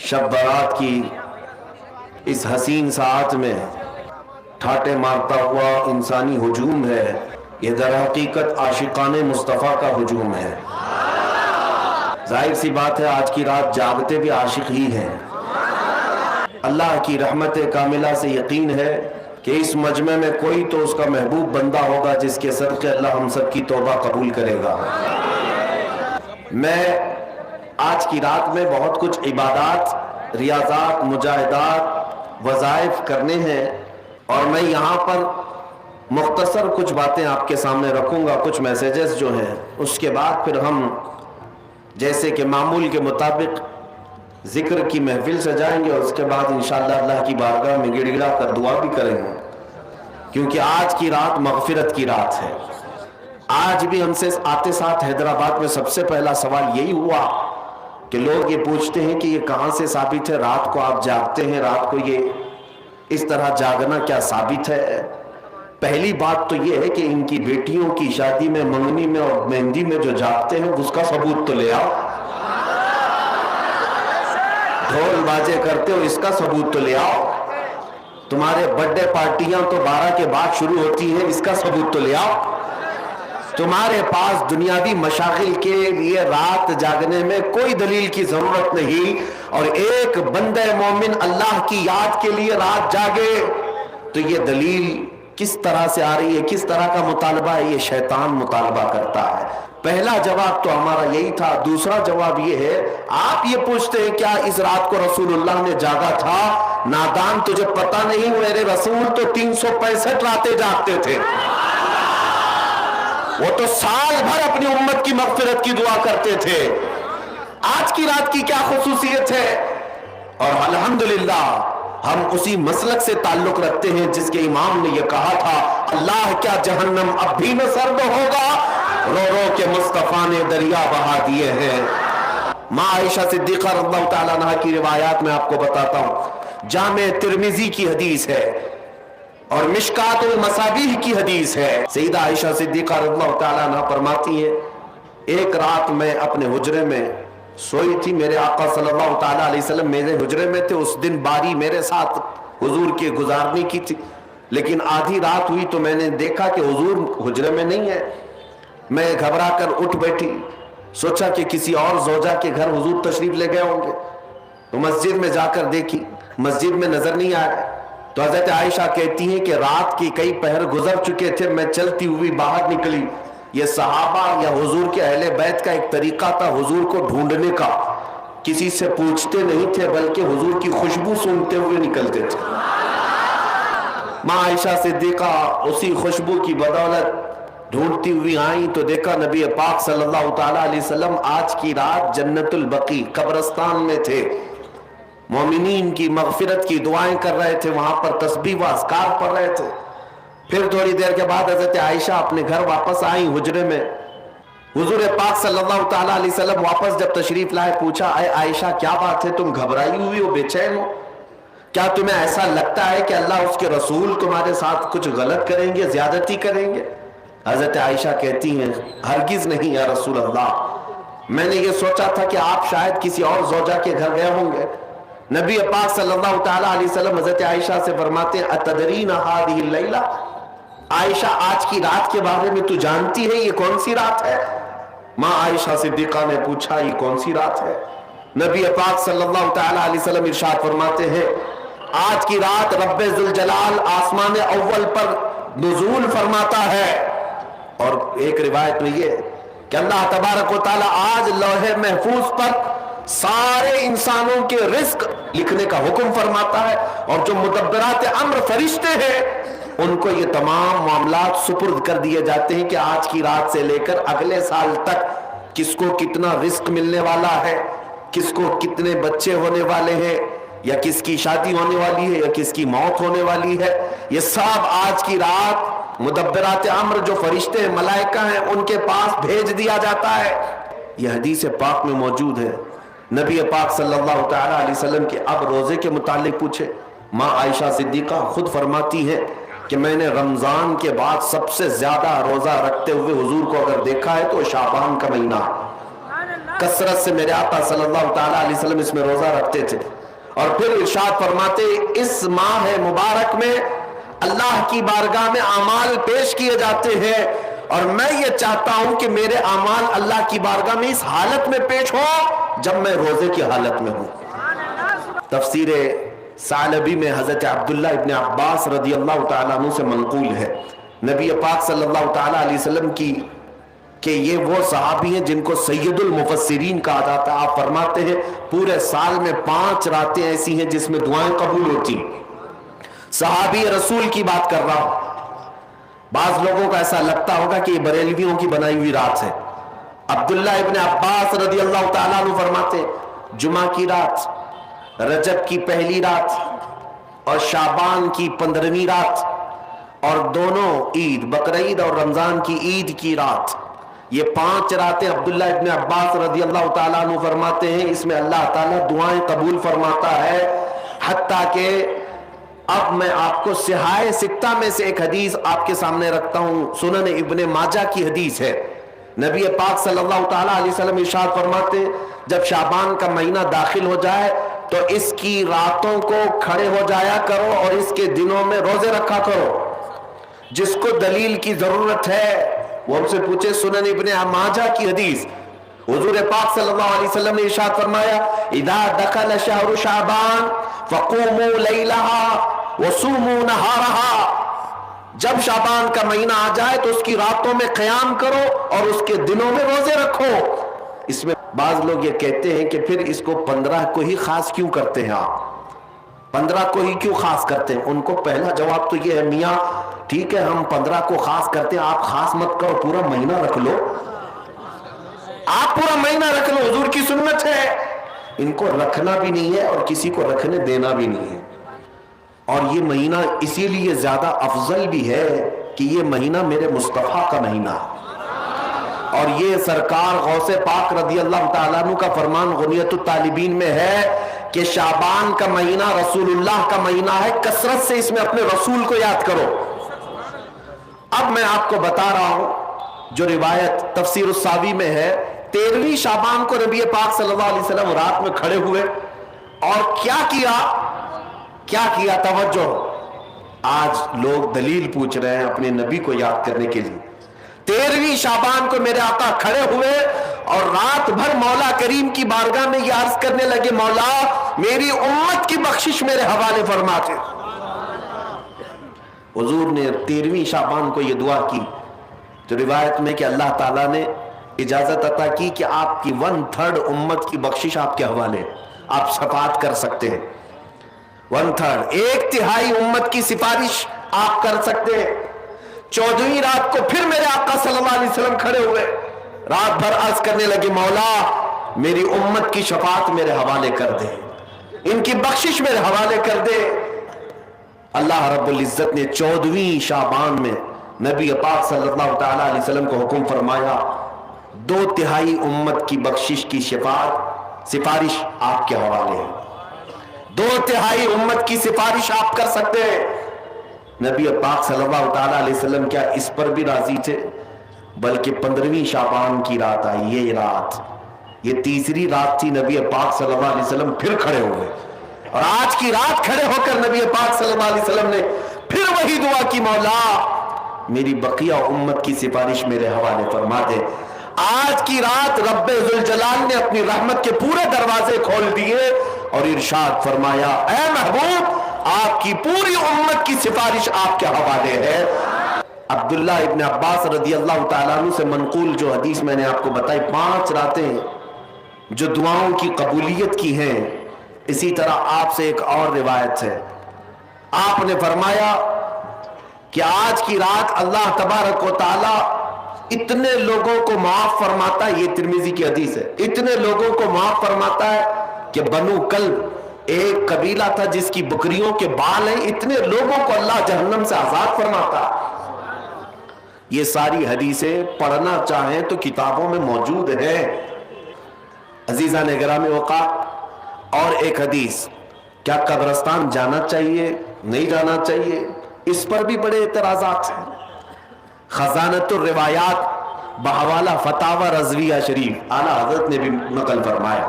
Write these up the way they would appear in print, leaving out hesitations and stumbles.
شب برات کی اس حسین ساعت میں ٹھاٹے مارتا ہوا انسانی ہجوم ہے، یہ در حقیقت عاشقان مصطفیٰ کا ہجوم ہے۔ ظاہر سی بات ہے آج کی رات جاگتے بھی عاشق ہی ہیں۔ اللہ کی رحمت کاملہ سے یقین ہے کہ اس مجمع میں کوئی تو اس کا محبوب بندہ ہوگا جس کے صدقے اللہ ہم سب کی توبہ قبول کرے گا۔ میں آج کی رات میں بہت کچھ عبادات، ریاضات، مجاہدات، وظائف کرنے ہیں، اور میں یہاں پر مختصر کچھ باتیں آپ کے سامنے رکھوں گا، کچھ میسیجز جو ہیں، اس کے بعد پھر ہم جیسے کہ معمول کے مطابق ذکر کی محفل سجائیں گے، اور اس کے بعد انشاءاللہ اللہ کی بارگاہ میں گڑ گڑا کر دعا بھی کریں گے، کیونکہ آج کی رات مغفرت کی رات ہے۔ آج بھی ہم سے آتے ساتھ حیدرآباد میں سب سے پہلا سوال یہی ہوا کہ لوگ یہ پوچھتے ہیں کہ یہ کہاں سے ثابت ہے رات کو آپ جاگتے ہیں، رات کو یہ اس طرح جاگنا کیا ثابت ہے؟ پہلی بات تو یہ ہے کہ ان کی بیٹیوں کی شادی میں، منگنی میں اور مہندی میں جو جاگتے ہیں اس کا ثبوت تو لے آؤ۔ ڈھول باجے کرتے ہو، اس کا ثبوت تو لے آؤ۔ تمہارے برتھ ڈے پارٹیاں تو 12 کے بعد شروع ہوتی ہیں، اس کا ثبوت تو لے آؤ۔ تمہارے پاس دنیاوی مشاغل کے لیے رات جاگنے میں کوئی دلیل کی ضرورت نہیں، اور ایک بندہ مومن اللہ کی یاد کے لیے رات جاگے تو یہ دلیل کس طرح سے آ رہی ہے، کس طرح کا مطالبہ ہے؟ یہ شیطان مطالبہ کرتا ہے۔ پہلا جواب تو ہمارا یہی تھا۔ دوسرا جواب یہ ہے، آپ یہ پوچھتے ہیں کیا اس رات کو رسول اللہ نے جاگا تھا؟ نادان، تجھے پتہ نہیں میرے رسول تو 365 راتیں جاگتے تھے، وہ تو سال بھر اپنی امت کی مغفرت کی دعا کرتے تھے۔ آج کی رات کی کیا خصوصیت ہے؟ اور الحمدللہ ہم اسی مسلک سے تعلق رکھتے ہیں جس کے امام نے یہ کہا تھا، اللہ کیا جہنم اب بھی نہ سرد ہوگا، رو رو کے مصطفیٰ نے دریا بہا دیے ہیں۔ ماں عائشہ صدیقہ رضی اللہ تعالیٰ عنہ کی روایات میں آپ کو بتاتا ہوں، جامع ترمذی کی حدیث ہے اور مشکات المصابیح کی حدیث ہے۔ سیدہ عائشہ صدیقہ رضی اللہ تعالیٰ عنہ فرماتی ہیں، ایک رات میں اپنے حجرے میں سوئی تھی، میرے آقا صلی اللہ تعالیٰ علیہ وسلم میرے حجرے میں تھے، اس دن باری میرے ساتھ حضور کے گزارنے کی تھی، لیکن آدھی رات ہوئی تو میں نے دیکھا کہ حضور حجرے میں نہیں ہے۔ میں گھبرا کر اٹھ بیٹھی، سوچا کہ کسی اور زوجہ کے گھر حضور تشریف لے گئے ہوں گے، تو مسجد میں جا کر دیکھی، مسجد میں نظر نہیں آیا۔ تو حضرت عائشہ کہتی ہیں کہ رات کی کئی پہر گزر چکے تھے، میں چلتی ہوئی باہر نکلی۔ یہ صحابہ یا حضور کے اہل بیت کا ایک طریقہ تھا حضور کو ڈھونڈنے کا، کسی سے پوچھتے نہیں تھے بلکہ حضور کی خوشبو سونگتے ہوئے نکلتے تھے۔ ماں عائشہ صدیقہ اسی خوشبو کی بدولت ڈھونڈتی ہوئی آئیں تو دیکھا نبی پاک صلی اللہ تعالیٰ علیہ وسلم آج کی رات جنت البقیع قبرستان میں تھے، مومنین کی مغفرت کی دعائیں کر رہے تھے، وہاں پر تسبیح و اذکار پڑھ رہے تھے۔ پھر تھوڑی دیر کے بعد حضرت عائشہ اپنے گھر واپس آئیں حجرے میں، حضور پاک صلی اللہ تعالیٰ علیہ وسلم واپس جب تشریف لائے پوچھا، اے عائشہ کیا بات ہے، تم گھبرائی ہوئی ہو، بے چین ہو؟ کیا تمہیں ایسا لگتا ہے کہ اللہ اس کے رسول تمہارے ساتھ کچھ غلط کریں گے، زیادتی کریں گے؟ حضرت عائشہ کہتی ہیں، ہرگز نہیں یا رسول اللہ، میں نے یہ سوچا تھا کہ آپ شاید کسی اور زوجہ کے گھر گئے ہوں گے۔ نبی پاک صلی اللہ تعالیٰ علیہ وسلم حضرت عائشہ سے فرماتے ہیں، اتدرین ہذہ اللیلہ، عائشہ آج کی رات کے بارے میں تو جانتی ہے یہ کون سی رات ہے؟ ماں عائشہ صدیقہ نے پوچھا یہ کون سی رات ہے؟ نبی پاک صلی اللہ تعالیٰ علیہ وسلم ارشاد فرماتے ہیں، آج کی رات رب ذوالجلال آسمان اول پر نزول فرماتا ہے، اور ایک روایت میں یہ کہ اللہ تبارک و تعالیٰ آج لوح محفوظ پر سارے انسانوں کے رزق لکھنے کا حکم فرماتا ہے، اور جو مدبرات امر فرشتے ہیں ان کو یہ تمام معاملات سپرد کر دیے جاتے ہیں کہ آج کی رات سے لے کر اگلے سال تک کس کو کتنا رزق ملنے والا ہے، کس کو کتنے بچے ہونے والے ہیں، یا کس کی شادی ہونے والی ہے، یا کس کی موت ہونے والی ہے، یہ سب آج کی رات مدبرات امر جو فرشتے ہیں، ملائکہ ہیں، ان کے پاس بھیج دیا جاتا ہے۔ یہ حدیث پاک میں موجود ہے۔ نبی پاک صلی اللہ تعالیٰ علیہ وسلم کے اب روزے کے متعلق پوچھے، ماں عائشہ صدیقہ خود فرماتی ہے کہ میں نے رمضان کے بعد سب سے زیادہ روزہ رکھتے ہوئے حضور کو اگر دیکھا ہے تو شعبان کا مہینہ، कसरत से मेरे आका सल्लल्लाहु ताला अलैहि वसल्लम इसमें रोजा रखते थे। और फिर इरशाद फरमाते, इस माह मुबारक में अल्लाह की बारगाह में अमाल पेश किए जाते हैं और मैं ये चाहता हूं कि मेरे अमाल अल्लाह की बारगाह में इस हालत में पेश हो जब मैं रोजे की हालत में हूं। तफसीर सालबी में हजरत अब्दुल्लाह इब्न अब्बास रदियल्लाहु ताला अन्हु से मंकूल है, नबी पाक सल्लल्लाहु ताला अलैहि वसल्लम की कि ये वो सहाबी हैं जिनको सैयदुल मुफस्सिरीन कहा जाता है। आप फरमाते हैं पूरे साल में 5 रातें ऐसी हैं जिसमें दुआएं कबूल होती। सहाबी रसूल की बात कर रहा हूं। बाज लोगों को ऐसा लगता होगा कि ये बरेलवियों की बनाई हुई रात है। अब्दुल्लाह इब्न अब्बास रदियल्लाहु ताला अन्हु फरमाते, जुमा की रात, रजब की पहली रात और शाबान की 15वीं रात और दोनों ईद, बकरीद और रमजान की ईद की रात, ये 5 रातें अब्दुल्लाह इब्न अब्बास रदियल्लाहु ताला अन्हु फरमाते हैं इसमें अल्लाह ताला दुआएं कबूल फरमाता है। हत्ता के अब मैं आपको सिहाए सिक्ता में से एक हदीस आपके सामने रखता हूं, सुनन इब्ने माजा की हदीस है। नबी पाक सल्लल्लाहु ताला अलैहि वसल्लम इरशाद फरमाते, जब शाबान का महीना दाखिल हो जाए तो इसकी रातों को खड़े हो जाया करो और इसके दिनों में रोजे रखा करो। जिसको दलील की जरूरत है वो हमसे पूछे। सुनन इब्ने माजा की हदीस, हुजूर पाक सल्लल्लाहु अलैहि वसल्लम ने इरशाद फरमाया, इदा दखल शहरु शाबान फक़ूमू लैलहा वसूमू नहारहा। जब शाबान का महीना आ जाए तो उसकी रातों में क़याम करो और उसके दिनों में रोजे रखो। इसमें बाज लोग ये कहते हैं कि फिर इसको 15 को ही खास क्यों करते हैं आप, 15 को ही क्यों खास करते हैं? उनको पहला जवाब तो ये है, मियाँ ठीक है हम 15 को खास करते हैं, आप खास मत करो, पूरा महीना रख लो, आप पूरा महीना रख लो, हुजूर की सुन्नत है। इनको रखना भी नहीं है और किसी को रखने देना भी नहीं है। और ये महीना इसीलिए ज्यादा अफजल भी है कि ये महीना मेरे मुस्तफा का महीना है। और ये सरकार गौसे पाक रदियल्लाहु ताला अन्हु का फरमान गुनियतुत तालिबीन में है कि शाबान का महीना रसूलुल्लाह का महीना है, कसरत से इसमें अपने रसूल को याद करो। अब मैं आपको बता रहा हूं जो रिवायत तफसीर उस-सावी में है, 13वीं शाबान को नबी पाक सल्लल्लाहु अलैहि वसल्लम रात में खड़े हुए और क्या किया तवज्जो। आज लोग दलील पूछ रहे हैं अपने नबी को याद करने के लिए। 13वीं शाबान को मेरे आका खड़े हुए और रात भर मौला करीम की बारगाह में ये अर्ज करने लगे, मौला मेरी उम्मत की बख्शिश मेरे हवाले फरमा दे। हुजूर ने 13वीं शाबान को ये दुआ की तो रिवायत में कि अल्लाह ताला ने इजाजत अता की कि आपकी 1/3 उम्मत की बख्शिश आपके हवाले, आप शफाअत कर सकते हैं। 1/3, 1/3 उम्मत की सिफारिश आप कर सकते हैं। 14वीं रात को फिर मेरे आका सल्लल्लाहु अलैहि वसल्लम खड़े हुए, रात भर अर्ज करने लगे, मौला मेरी उम्मत की शफाअत मेरे हवाले कर दे, इनकी बख्शिश मेरे हवाले कर दे। अल्लाह रब्बुल इज्जत ने 14वीं शाबान में नबी पाक सल्लल्लाहु ताला अलैहि वसल्लम को हुक्म फरमाया, 2/3 उम्मत की बख्शिश की सिफारिश आपके हवाले है। 2/3 उम्मत की सिफारिश आप कर सकते हैं। नबी पाक सल्लल्लाहु ताला अलैहि वसल्लम क्या इस पर भी राजी थे, बल्कि 15वीं शाबान की रात आई, ये रात, ये तीसरी रात थी, नबी पाक सल्लल्लाहु अलैहि वसल्लम फिर खड़े हुए और आज की रात खड़े होकर नबी पाक सल्लल्लाहु अलैहि वसल्लम ने फिर वही दुआ की, मौला मेरी बकिया उम्मत की सिफारिश मेरे हवाले फरमा दे। आज की रात रब्बे जुल जलाल ने अपनी रहमत के पूरे दरवाजे खोल दिए और इरशाद फरमाया, ऐ महबूब आपकी पूरी उम्मत की सिफारिश आपके हवाले है। अब्दुल्लाह इब्न अब्बास रदियल्लाहु ताला अन्हु से मनकूल जो हदीस मैंने आपको बताई, 5 रातें जो दुआओं की कबूलियत की हैं, इसी तरह आपसे एक और रिवायत है, आपने फरमाया कि आज की रात अल्लाह तबारक व तआला इतने लोगों को माफ फरमाता है, ये तिरमिजी की हदीस है, इतने लोगों को माफ फरमाता है कि बनु कल्ब एक कबीला था जिसकी बकरियों के बाल हैं, इतने लोगों को अल्लाह जहन्नम से आजाद फरमाता। ये सारी हदीसें पढ़ना चाहें तो किताबों में मौजूद है। अजीजा ने गिरामी औकात, और एक हदीस, क्या कब्रिस्तान जाना चाहिए नहीं जाना चाहिए, इस पर भी बड़े एतराजात हैं। खजानतुर रिवायात बहवाला फतावा रज़विया शरीफ आला हजरत ने भी नकल फरमाया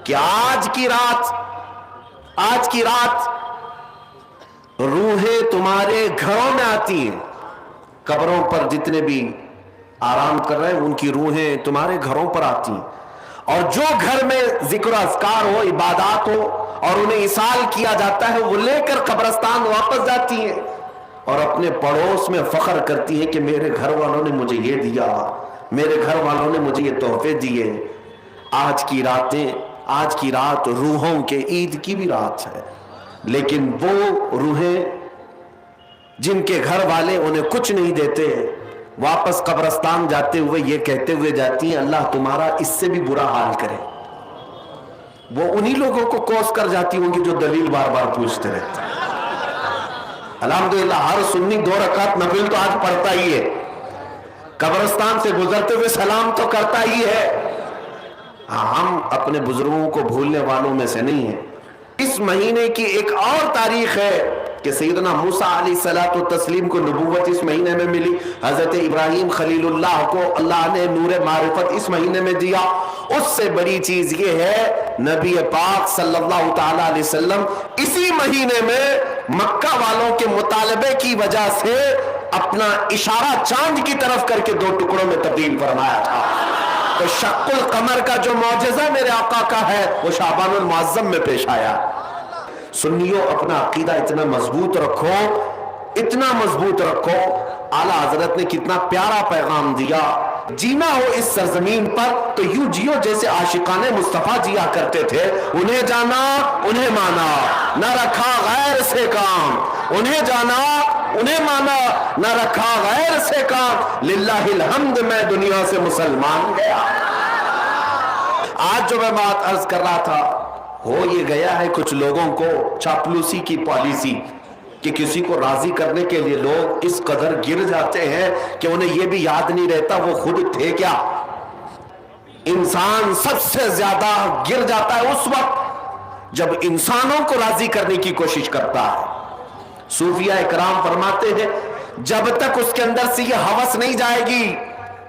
कि आज की रात रूहें तुम्हारे घरों में आती हैं। कब्रों पर जितने भी आराम कर रहे हैं उनकी रूहें तुम्हारे घरों पर आती हैं, और जो घर में जिक्र अज़कार हो, इबादत हो और उन्हें इसाल किया जाता है, वो लेकर कब्रिस्तान वापस जाती हैं और अपने पड़ोस में फख्र करती है कि मेरे घर वालों ने मुझे ये दिया, मेरे घर वालों ने मुझे ये तोहफे दिए। आज की रात रूहों के ईद की भी रात है, लेकिन वो रूहें जिनके घर वाले उन्हें कुछ नहीं देते, वापस कब्रिस्तान जाते हुए ये कहते हुए जाती हैं, अल्लाह तुम्हारा इससे भी बुरा हाल करे। वो उन्हीं लोगों को कोस कर जाती होंगी जो दलील बार बार पूछते रहते हैं। अल्हम्दुलिल्लाह हर सुन्नी 2 रकात नफिल तो आज पढ़ता ही है, कब्रिस्तान से गुजरते हुए सलाम तो करता ही है। हम अपने बुजुर्गों को भूलने वालों में से नहीं है। इस महीने की एक और तारीख है कि सैयदना मूसा अलैहिस्सलातु तस्लीम को नबूवत इस महीने में मिली। हजरत इब्राहिम खलीलुल्लाह को अल्लाह ने नूर मारिफत इस महीने में दिया। उससे बड़ी चीज ये है, नबी पाक सल्लल्लाहु तआला अलैहि वसल्लम इसी महीने में मक्का वालों के मुतालबे की वजह से अपना इशारा चांद की तरफ करके 2 टुकड़ों में तब्दील फरमाया था। तो शक्कुल कमर का जो मौजज़ा मेरे आका का है वो शाबानुल मुअज़्ज़म में पेश आया। सुन्नियों, अपना अकीदा इतना मजबूत रखो, इतना मजबूत रखो। आला हजरत ने कितना प्यारा पैगाम दिया, जीना हो इस सरजमीन पर तो यूं जियो जैसे आशिकाने मुस्तफा जिया करते थे। उन्हें जाना, उन्हें माना, न रखा गैर से काम। उन्हें जाना, उन्हें माना, न रखा गैर से काम। लिल्लाहिल हम्द, मैं दुनिया से मुसलमान गया। आज जो मैं बात अर्ज कर रहा था, हो ये गया है कुछ लोगों को चापलूसी की पॉलिसी कि किसी को राजी करने के लिए लोग इस कदर गिर जाते हैं कि उन्हें यह भी याद नहीं रहता वो खुद थे क्या। इंसान सबसे ज्यादा गिर जाता है उस वक्त जब इंसानों को राजी करने की कोशिश करता है। सूफिया इकराम फरमाते हैं, जब तक उसके अंदर से यह हवस नहीं जाएगी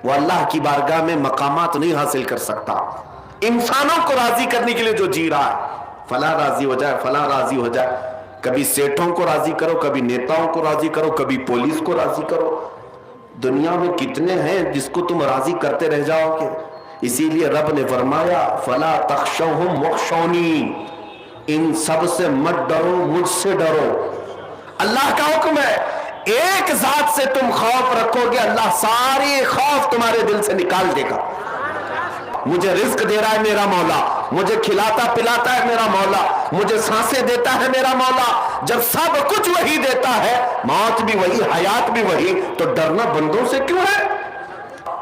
वो अल्लाह की बारगाह में मकामात नहीं हासिल कर सकता। इंसानों को राजी करने के लिए जो जी रहा है, फला राजी हो जाए, फला राजी हो जाए, कभी सेठों को राजी करो, कभी नेताओं को राजी करो, कभी पुलिस को राजी करो। दुनिया में कितने हैं जिसको तुम राजी करते रह जाओगे। इसीलिए रब ने फरमाया, फला तख्शौहुम वख्शौनी, इन सब से मत डरो, मुझसे डरो। अल्लाह का हुक्म है, एक जात से तुम खौफ रखोगे, अल्लाह सारे खौफ तुम्हारे दिल से निकाल देगा। मुझे रिस्क दे रहा है मेरा मौला, मुझे खिलाता पिलाता है मेरा मौला, मुझे सांसें देता है मेरा मौला। जब सब कुछ वही देता है, मौत भी वही, हयात भी वही, तो डरना बंदों से क्यों है।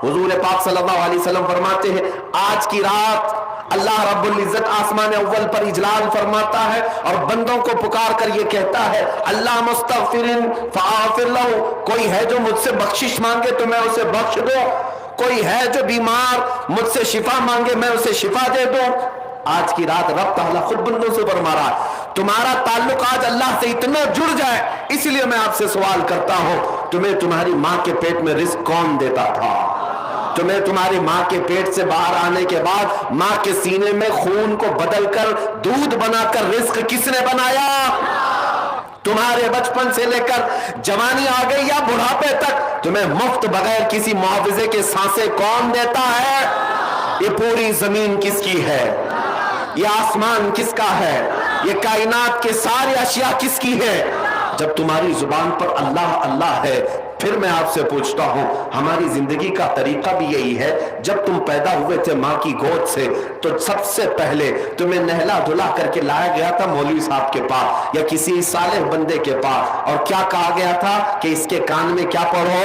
हुजूर पाक सल्लल्लाहु अलैहि वसल्लम फरमाते हैं, आज की रात अल्लाह रब्बुल इज्जत आसमान अव्वल पर इजलाल फरमाता है और बंदों को पुकार कर ये कहता है, अल्लाह मुस्तगफिरिन फआफिर लहु, कोई है जो मुझसे बख्शिश मांगे तो मैं उसे बख्श दूं, कोई है जो बीमार मुझसे शिफा मांगे मैं उसे शिफा दे दूं। आज की रात रब ताला खुद बंदों से फरमा रहा है, तुम्हारा ताल्लुक आज अल्लाह से इतना जुड़ जाए। इसलिए मैं आपसे सवाल करता हूं, तुम्हें तुम्हारी मां के पेट में रिस्क कौन देता था? तुम्हें तुम्हारी मां के पेट से बाहर आने के बाद मां के सीने में खून को बदलकर दूध बनाकर रिस्क किसने बनाया? तुम्हारे बचपन से लेकर जवानी आ गई या बुढ़ापे तक तुम्हें मुफ्त बगैर किसी मुआवजे के सांसें कौन देता है? ये पूरी जमीन किसकी है? ये आसमान किसका है? ये कायनात के सारे अशिया किसकी है? जब तुम्हारी जुबान पर अल्लाह अल्लाह है, फिर मैं आपसे पूछता हूं, हमारी जिंदगी का तरीका भी यही है। जब तुम पैदा हुए थे मां की गोद से, तो सबसे पहले तुम्हें नहला धुला करके लाया गया था मौलवी साहब के पास या किसी सालेह बंदे के पास, और क्या कहा गया था कि इसके कान में क्या पढ़ो?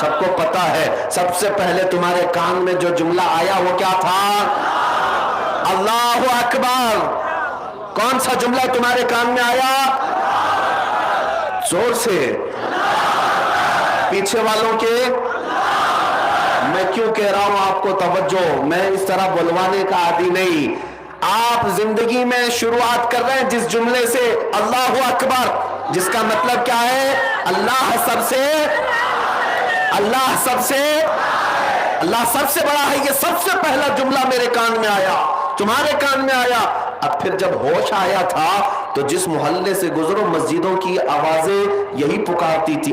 सबको पता है, सबसे पहले तुम्हारे कान में जो जुमला आया वो क्या था? अल्लाहु अकबर। कौन सा जुमला तुम्हारे कान में आया? जोर से, पीछे वालों के। मैं क्यों कह रहा हूं आपको तवज्जो, मैं इस तरह बुलवाने का आदी नहीं। आप जिंदगी में शुरुआत कर रहे हैं जिस जुमले से, अल्लाहु अकबर, जिसका मतलब क्या है? अल्लाह सबसे अल्लाह सबसे बड़ा है, ये सबसे पहला जुमला मेरे कान में आया, तुम्हारे कान में आया। अब फिर जब होश आया था तो जिस मोहल्ले से गुजरो मस्जिदों की आवाजें यही पुकारती थी,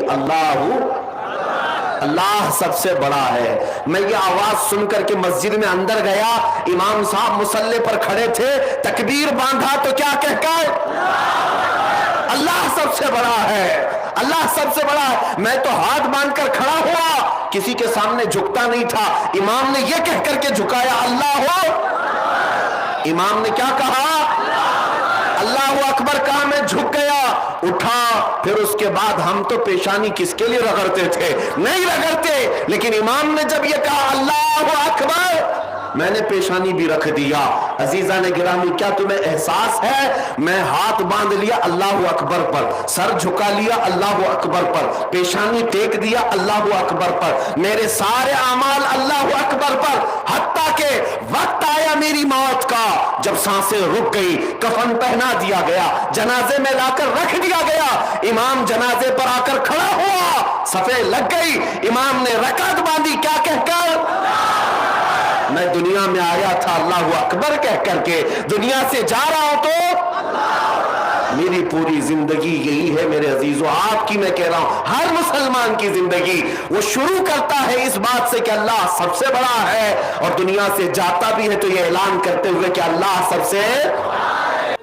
अल्लाह सबसे बड़ा है। मैं ये आवाज सुन करके मस्जिद में अंदर गया, इमाम साहब मुसल्ले पर खड़े थे, तकबीर बांधा तो क्या कहकर, अल्लाह सबसे बड़ा है, अल्लाह सबसे बड़ा है। मैं तो हाथ बांधकर खड़ा हुआ, किसी के सामने झुकता नहीं था। इमाम ने यह कह करके झुकाया, अल्लाह हो। इमाम ने क्या कहा, अल्लाह अकबर कहा, मैं झुक गया, उठा। फिर उसके बाद हम तो पेशानी किसके लिए रगड़ते थे, नहीं रगड़ते, लेकिन इमाम ने जब ये कहा अल्लाह अकबर, मैंने पेशानी भी रख दिया। अजीजा ने गिरामी, क्या तुम्हें एहसास है, मैं हाथ बांध लिया अल्लाह अकबर पर, सर झुका लिया अल्लाह अकबर पर, पेशानी टेक दिया अल्लाह अकबर पर, मेरे सारे अमाल अल्लाह अकबर पर, हत्ता के वक्त आया मेरी मौत का, जब सांसें रुक गई, कफन पहना दिया गया, जनाजे में लाकर रख दिया गया, इमाम जनाजे पर आकर खड़ा हुआ, सफे लग गई, इमाम ने रकात बांधी, क्या कहकर, मैं दुनिया में आया था अल्लाह अकबर कह करके, दुनिया से जा रहा हूं तो मेरी पूरी जिंदगी यही है मेरे अजीजों, आपकी मैं कह रहा हूं, हर मुसलमान की जिंदगी वो शुरू करता है इस बात से कि अल्लाह सबसे बड़ा है, और दुनिया से जाता भी है तो ये ऐलान करते हुए कि अल्लाह सबसे।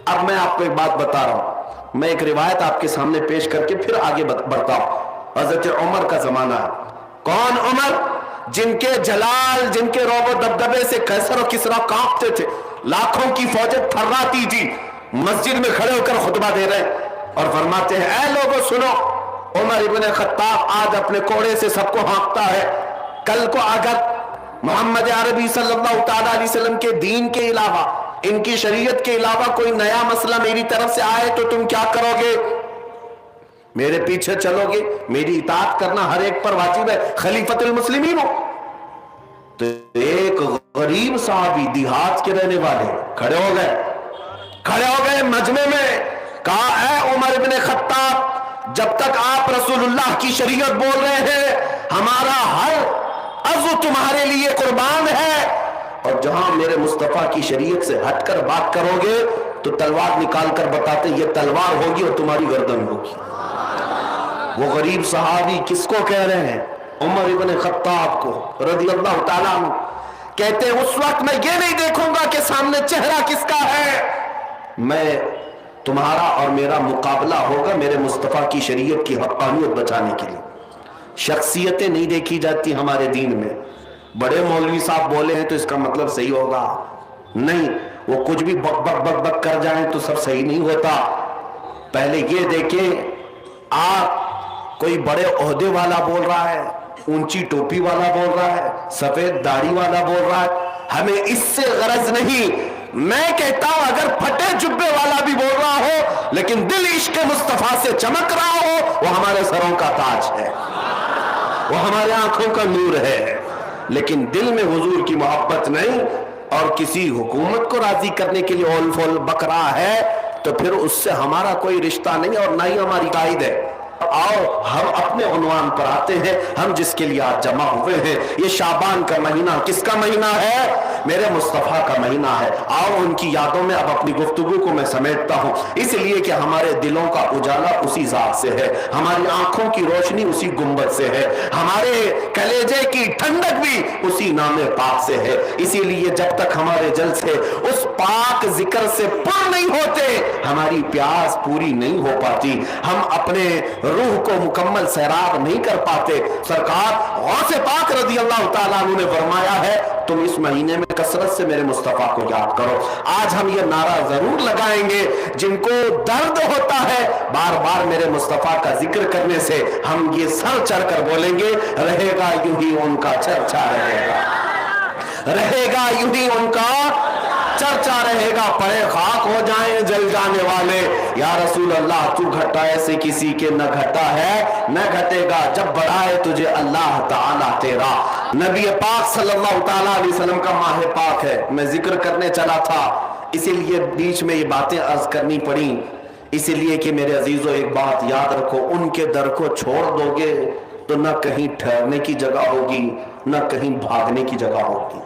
अब मैं आपको एक बात बता रहा हूं, मैं एक रिवायत आपके सामने पेश करके फिर आगे बढ़ता हूं। हजरत उमर का जमाना है, कौन उमर, जिनके जलाल, जिनके रोबो दबदबे से कैसर और किसरा कांपते थे, लाखों की फौजें थर्राती थी, मस्जिद में खड़े होकर खुतबा दे रहे और फरमाते हैं, ऐ लोगों सुनो, उमर इब्ने खत्ताब आज अपने कोड़े से सबको हाँकता है, कल को अगर मोहम्मद अरबी सल्लल्लाहु तआला अलैहि वसल्लम के दीन के अलावा, इनकी शरीयत के अलावा कोई नया मसला मेरी तरफ से आए तो तुम क्या करोगे, मेरे पीछे चलोगे, मेरी इताअत करना हर एक पर वाजिब है, खलीफतुल मुस्लिमीन हो। तो एक गरीब साहबी देहात के रहने वाले खड़े हो गए मजमे में, कहा, ऐ उमर इब्ने खत्ताब, जब तक आप रसूलुल्लाह की शरीयत बोल रहे हैं हमारा हर अज़्व तुम्हारे लिए कुर्बान है, और जहां मेरे मुस्तफा की शरीयत से हटकर बात करोगे तो तलवार निकाल कर बताते ये तलवार होगी और तुम्हारी गर्दन होगी। वो गरीब सहाबी किसको कह रहे हैं, उमर इब्ने खत्ताब को रज़ियल्लाहु ताला अन्हु। कहते हैं उस वक्त मैं ये नहीं देखूंगा कि सामने चेहरा किसका है, मैं तुम्हारा और मेरा मुकाबला होगा मेरे मुस्तफा की शरीयत की हक़ानियत बचाने के लिए। शख्सियतें नहीं देखी जाती हमारे दीन में, बड़े मौलवी साहब बोले हैं तो इसका मतलब सही होगा, नहीं, वो कुछ भी बक बक बक बक कर जाएं तो सब सही नहीं होता। पहले ये देखें, आप कोई बड़े ओहदे वाला बोल रहा है, ऊंची टोपी वाला बोल रहा है, सफेद दाढ़ी वाला बोल रहा है, हमें इससे गरज नहीं। मैं कहता हूं अगर फटे जुब्बे वाला भी बोल रहा हो लेकिन दिल इश्क मुस्तफा से चमक रहा हो, वो हमारे सरों का ताज है, वो हमारे आंखों का नूर है। लेकिन दिल में हुजूर की मोहब्बत नहीं और किसी हुकूमत को राजी करने के लिए ओल फोल बक रहा है, तो फिर उससे हमारा कोई रिश्ता नहीं और ना ही हमारी कायद है। आओ हम अपने उन्वान पर आते हैं, हम जिसके लिए आज जमा हुए हैं। ये शाबान का महीना किसका महीना है, मेरे मुस्तफा का महीना है। आओ उनकी यादों में अब अपनी गुफ्तगू को मैं समेटता हूं, इसलिए कि हमारे दिलों का उजाला उसी जात से है, हमारी आंखों की रोशनी उसी गुंबद से है, हमारे कलेजे की ठंडक भी उसी नामे पाक से है। इसीलिए जब तक हमारे जल से उस पाक जिक्र से पुर नहीं होते, हमारी प्यास पूरी नहीं हो पाती, हम अपने रूह को मुकम्मल सैराब नहीं कर पाते। सरकार गौसे पाक रज़ियल्लाहु ताला अन्हु ने फरमाया है, तुम इस महीने में कसरत से मेरे मुस्तफा को याद करो। आज हम ये नारा जरूर लगाएंगे, जिनको दर्द होता है बार बार मेरे मुस्तफा का जिक्र करने से, हम ये सर चढ़ कर बोलेंगे, रहेगा यूं ही उनका चर्चा, रहेगा यूं ही उनका चर्चा रहेगा, पड़े खाक हो जाएं जल जाने वाले। या रसूल अल्लाह तू घटा ऐसे किसी के न घटा है न घटेगा, जब बढ़ाए तुझे अल्लाह ताला तेरा। नबी पाक सल्लल्लाहु ताला अलैहि वसल्लम का माह पाक है, मैं जिक्र करने चला था, इसीलिए बीच में ये बातें अर्ज करनी पड़ी, इसीलिए कि मेरे अजीजों एक बात याद रखो, उनके दर को छोड़ दोगे तो न कहीं ठहरने की जगह होगी, न कहीं भागने की जगह होगी।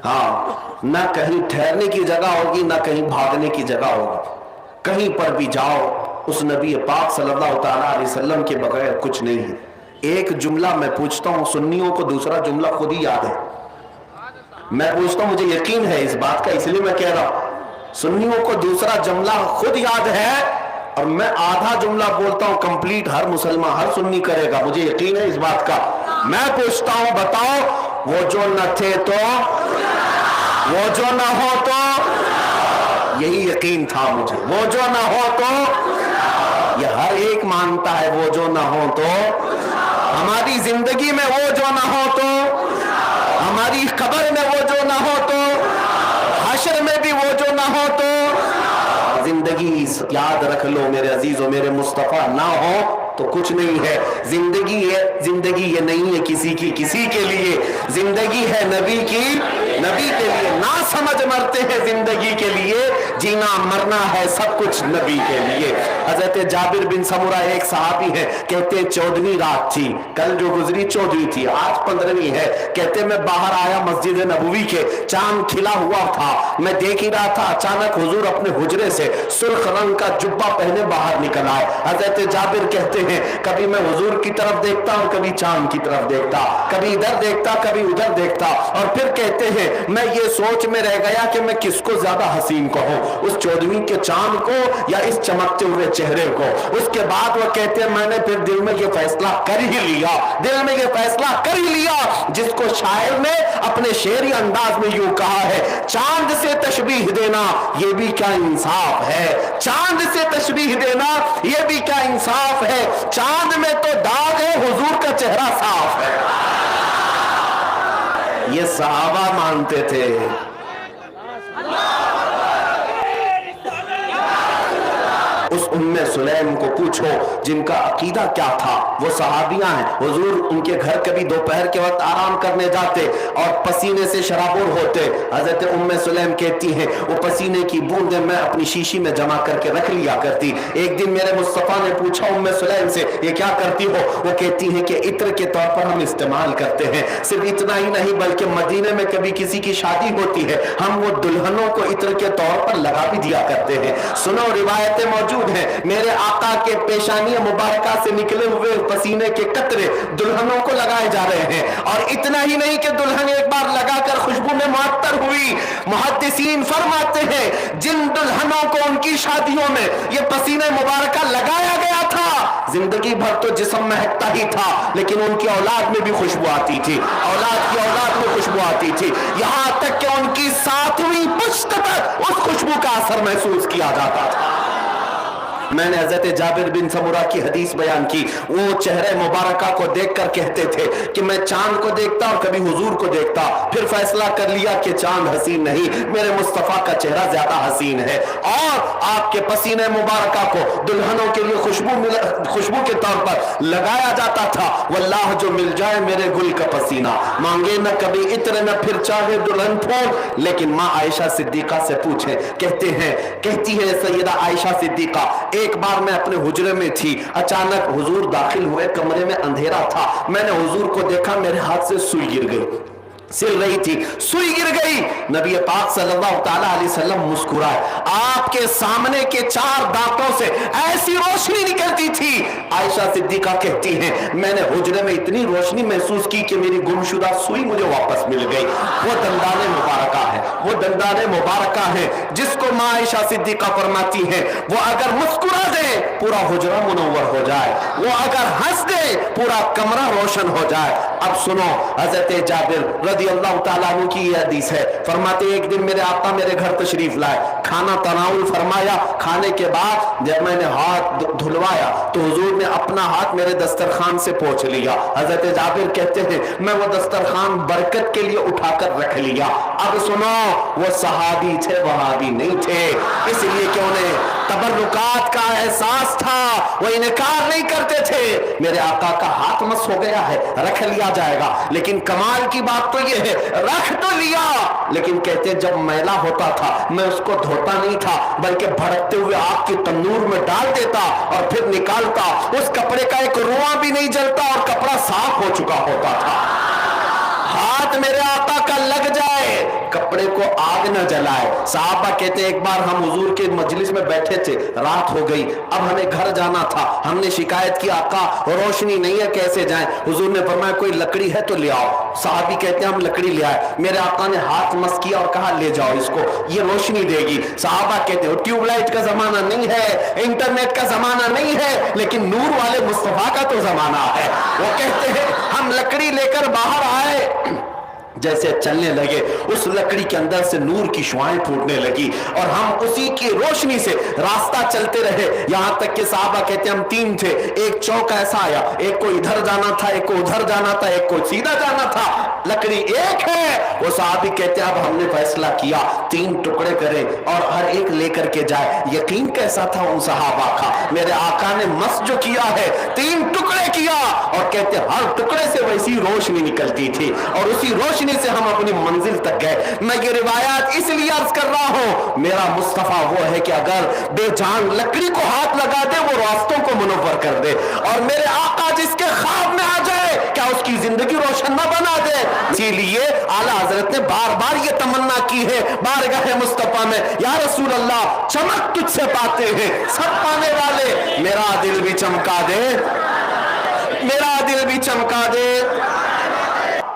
हाँ, न कहीं ठहरने की जगह होगी, न कहीं भागने की जगह होगी। कहीं पर भी जाओ उस नबी पाक सल्लल्लाहु ताला अलैहि वसल्लम के बगैर कुछ नहीं है। एक जुमला मैं पूछता हूँ, सुन्नियों को दूसरा जुमला खुद ही याद है। मैं पूछता हूँ, मुझे यकीन है इस बात का, इसलिए मैं कह रहा हूँ, सुन्नियों को दूसरा जुमला खुद याद है और मैं आधा जुमला बोलता हूँ कंप्लीट हर मुसलमान, हर सुन्नी करेगा, मुझे यकीन है इस बात का। मैं पूछता हूँ, बताओ, वो जो न थे तो, वो जो न हो तो, यही यकीन था मुझे, वो जो न हो तो, ये हर एक मानता है वो जो न हो तो। हमारी जिंदगी में वो जो न हो तो, हमारी कब्र में वो जो न हो तो, हश्र में भी वो जो न हो तो। जिंदगी याद रख लो मेरे अजीजों, मेरे मुस्तफा ना हो तो कुछ नहीं है। जिंदगी है, जिंदगी ये नहीं है किसी की किसी के लिए, जिंदगी है नबी की नबी के लिए। ना समझ मरते हैं जिंदगी के लिए, जीना मरना है सब कुछ नबी के लिए। हजरत जाबिर बिन समुरा एक सहाबी है, कहते 14वीं रात थी, कल जो गुजरी 14वीं थी, आज 15वीं है। कहते मैं बाहर आया मस्जिद नबवी के, चांद खिला हुआ था, मैं देख ही रहा था, अचानक हुजूर अपने हुजरे से सुर्ख रंग का जुब्बा पहने बाहर निकल आए। हजरत जाबिर कहते हैं कभी मैं हुजूर की तरफ देखता और कभी चांद की तरफ देखता, कभी इधर देखता कभी उधर देखता, और फिर कहते हैं मैं ये सोच में रह गया कि मैं किसको ज्यादा हसीन कहूं, उस 14वीं के चांद को या इस चमकते हुए चेहरे को। उसके बाद वो कहते हैं मैंने फिर दिल में ये फैसला कर ही लिया, दिल में ये फैसला कर ही लिया, जिसको शायर ने अपने शेरी अंदाज में यूं कहा है, चांद से तशबीह देना ये भी क्या इंसाफ है, चांद से तशबीह देना ये भी क्या इंसाफ है, चांद में तो दाग है हुजूर का चेहरा साफ है। ये सहाबा मानते थे। उस उम्मे सुलैम को पूछो जिनका अकीदा क्या था, वो सहाबियां हैं। हुजूर उनके घर कभी दोपहर के वक्त आराम करने जाते और पसीने से शराबुर होते। हजरत उम्मे सुलैम कहती हैं वो पसीने की बूंदें मैं अपनी शीशी में जमा करके रख लिया करती। एक दिन मेरे मुस्तफा ने पूछा उम्मे सुलैम से ये क्या करती हो, वो कहती हैं कि इत्र के तौर पर हम इस्तेमाल करते हैं। सिर्फ इतना ही नहीं बल्कि मदीने में कभी किसी की शादी होती है हम वो दुल्हनों को इत्र के तौर पर लगा भी दिया करते हैं। सुनो रिवायतें मौजूद है, मेरे आका के पेशानी मुबारका से निकले हुए पसीने के कतरे दुल्हनों को लगाए जा रहे हैं। और इतना ही नहीं कि दुल्हन एक बार लगाकर खुशबू में मुअत्तर हुई, मुहद्दिसीन फरमाते हैं जिन दुल्हनों को उनकी शादियों में ये पसीने मुबारका लगाया गया था जिंदगी भर तो जिस्म महकता ही था, लेकिन उनकी औलाद में भी खुशबू आती थी, औलाद की औलाद में खुशबू आती थी, यहां तक कि उनकी 7वीं पुश्त तक उस खुशबू का असर महसूस किया जाता था। मैंने हजरत जाबिर बिन समुरा की हदीस बयान की, वो चेहरे मुबारका को देखकर कहते थे कि मैं चांद को देखता और कभी हुजूर को देखता, फिर फैसला कर लिया कि चांद हसीन नहीं, मेरे मुस्तफा का चेहरा ज्यादा हसीन है। और आपके पसीने मुबारका को दुल्हनों के लिए खुशबू के तौर पर लगाया जाता था। वल्लाह जो मिल जाए मेरे गुल का पसीना, मांगे न कभी इत्र न फिर चाहे दुल्हन फूल। लेकिन माँ आयशा सिद्दीका से पूछे, कहती है सैयदा आयशा सिद्दीका, एक बार मैं अपने हुजरे में थी, अचानक हुजूर दाखिल हुए, कमरे में अंधेरा था, मैंने हुजूर को देखा, मेरे हाथ से सुई गिर गई, सिल रही थी, सुई गिर गई। नबी पाक सल्लल्लाहु ताला अलैहि वसल्लम मुस्कुराए, आपके सामने के 4 दांतों से ऐसी रोशनी निकलती थी। आयशा सिद्दीका कहती हैं मैंने हुजरे में इतनी रोशनी महसूस की कि मेरी गुमशुदा सुई मुझे वापस मिल गई। वो दंदाने मुबारका है, वो दंदाने मुबारका है जिसको माँ आयशा सिद्दीका फरमाती है वो अगर मुस्कुरा दे पूरा हुजरा मुनव्वर हो जाए, वो अगर हंस दे पूरा कमरा रोशन हो जाए। अब सुनो हजरत जाबिर रज़ियल्लाहु ताला अन्हु की यह हदीस है, फरमाते एक दिन मेरे आका मेरे घर तशरीफ लाए, खाना तनाउल फरमाया, खाने के बाद जब मैंने हाथ धुलवाया तो हुजूर ने अपना हाथ मेरे दस्तरखान से पोंछ लिया। हजरत जाबिर कहते हैं मैं वो दस्तरखान बरकत के लिए उठाकर रख लिया। अब सुनो वो सहाबी थे वहाबी नहीं थे, इसलिए कि उन्हें तबर्रुकात का एहसास था, वो इनकार नहीं करते थे। मेरे आका का हाथ मस हो गया है, रख लिया जाएगा, लेकिन कमाल की बात तो ये है, रख तो लिया, लेकिन कहते जब मैला होता था मैं उसको धोता नहीं था, बल्कि भड़कते हुए आग के तंदूर में डाल देता और फिर निकालता। उस कपड़े का एक रुआं भी नहीं जलता और कपड़ा साफ हो चुका होता था। हाथ मेरे आका का लग जाए, कपड़े को आग न जलाए। साहबा कहते एक बार हम हुजूर के मजलिस में बैठे थे, रात हो गई, अब हमें घर जाना था। हमने शिकायत की आका रोशनी नहीं है, कैसे जाएं? हुजूर ने फरमाया कोई लकड़ी है तो ले आओ। साहबी कहते हैं हम लकड़ी ले आए। मेरे आका ने हाथ मस किया और कहा ले जाओ इसको, ये रोशनी देगी। साहबा कहते हो ट्यूबलाइट का जमाना नहीं है, इंटरनेट का जमाना नहीं है, लेकिन नूर वाले मुस्तफा का तो जमाना है। वो कहते हैं हम लकड़ी लेकर बाहर आए, जैसे चलने लगे उस लकड़ी के अंदर से नूर की शुआएं फूटने लगी और हम उसी की रोशनी से रास्ता चलते रहे। यहां तक कि साहबा कहते हम 3 थे, एक चौक ऐसा आया, एक को इधर जाना था, एक को उधर जाना था, एक को सीधा जाना था, लकड़ी एक है। वो साहबी कहते अब हमने फैसला किया 3 टुकड़े करें और हर एक लेकर के जाए। यकीन कैसा था उन सहाबा का, मेरे आका ने मस जो किया है 3 टुकड़े किया और कहते हर टुकड़े से वैसी रोशनी निकलती थी और उसी रोशनी से हम अपनी मंजिल तक गए। मैं ये रिवायात इसलिए अर्ज कर रहा हूं, मेरा मुस्तफा वो है कि अगर बेजान लकड़ी को हाथ लगा दे वो रास्तों को मुनव्वर कर दे, और मेरे आका जिसके ख्वाब में आ जाए क्या उसकी जिंदगी रोशन न बना दे। इसीलिए आला हजरत ने बार बार ये तमन्ना की है बारगाह मुस्तफा में, या रसूल अल्लाह चमक तुझसे पाते हैं सब पाने वाले, मेरा दिल भी चमका दे, मेरा दिल भी चमका दे।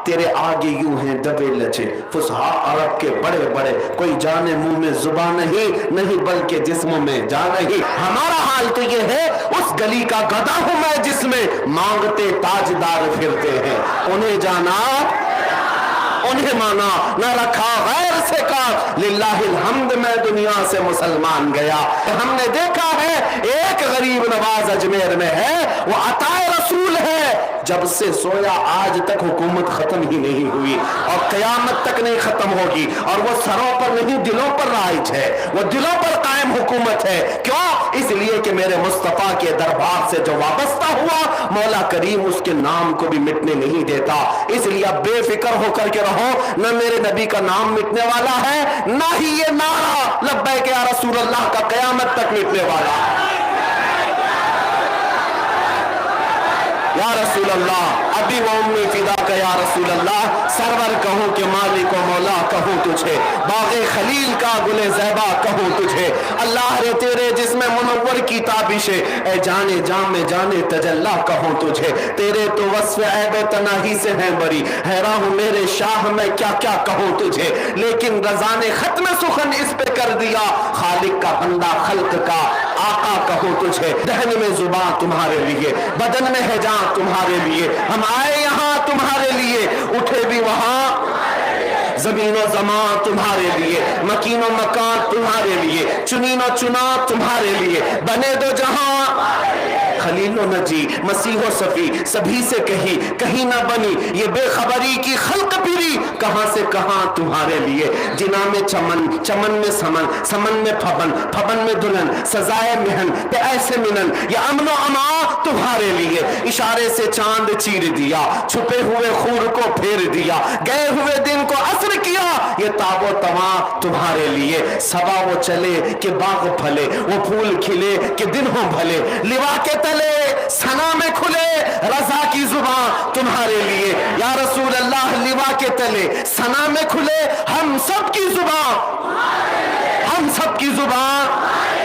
तेरे आगे यूं हैं दबे लचे फुसहा अरब के बड़े बड़े, कोई जाने मुंह में जुबान नहीं बल्कि जिस्म में जान नहीं। हमारा हाल तो ये है उस गली का गधा हूं मैं जिसमें मांगते ताजदार फिरते हैं, उन्हें जाना उन्हें माना न रखा गैर से का, लिल्लाहिल हम्द मैं दुनिया से मुसलमान गया। हमने देखा है एक गरीब नवाज अजमेर में है, वो अताए रसूल है, जब से सोया आज तक हुकूमत खत्म ही नहीं हुई और कयामत तक नहीं खत्म होगी, और वो सरों पर नहीं दिलों पर राइज है, वो दिलों पर कायम हुकूमत है। क्यों? इसलिए कि मेरे मुस्तफा के दरबार से जो वाबस्ता हुआ मौला करीम उसके नाम को भी मिटने नहीं देता। इसलिए अब बेफिक्र होकर के रहो, न मेरे नबी का नाम मिटने वाला है, ना ही ये नारा लब्बैक या रसूल अल्लाह का कयामत तक मिटने वाला है। या रसूल अल्लाह अभी वो उम्मी फिदा का या रसूल अल्लाह, सरवर कहूँ कि मालिक व मौला कहूँ तुझे, बाग़े खलील का गुले ज़ैबा कहूँ तुझे, अल्लाह रे तेरे जिसमें मुनव्वर की ताबिशे, ए जाने जाम में जाने तजल्ला कहूँ तुझे, तेरे तो वस्फ़ ऐब तनाही से है बरी, हैरान हूँ मेरे शाह मैं क्या क्या कहूँ तुझे, लेकिन रज़ा ने खत्म सुखन इस पे कर दिया, खालिक का बंदा खल्क का आका कहूँ तुझे। दहन में जुबान तुम्हारे लिए, बदन में है जान तुम्हारे लिए, हम आए यहाँ तुम्हारे लिए, उठे भी वहाँ ज़मीनो ज़मान तुम्हारे लिए, मकीनो मकान तुम्हारे लिए, चुनीनो चुना तुम्हारे लिए, बने दो जहां खलीलो नजी मसीहो सफी सभी से कही कहीं ना बनी, ये बेखबरी की खल्क फिरी कहां से कहां तुम्हारे लिए। जिना में चमन, चमन में समन, समन में फबन, फबन में दुल्हन, सजाए मिहन ते ऐसे मिलन, ये अमनो अमा तुम्हारे लिए। इशारे से चांद चीर दिया, छुपे हुए खूर को फेर दिया, गए हुए दिन को असर किया, ये ताबो तवा तुम्हारे लिए। सबा वो चले कि बाग फले, वो फूल खिले कि दिन हो भले, लिवा के तले सना में खुले, रजा की जुबान तुम्हारे लिए। या रसूल अल्लाह लिवा के तले सना में खुले, हम सब की जुबान, हम सब की जुबान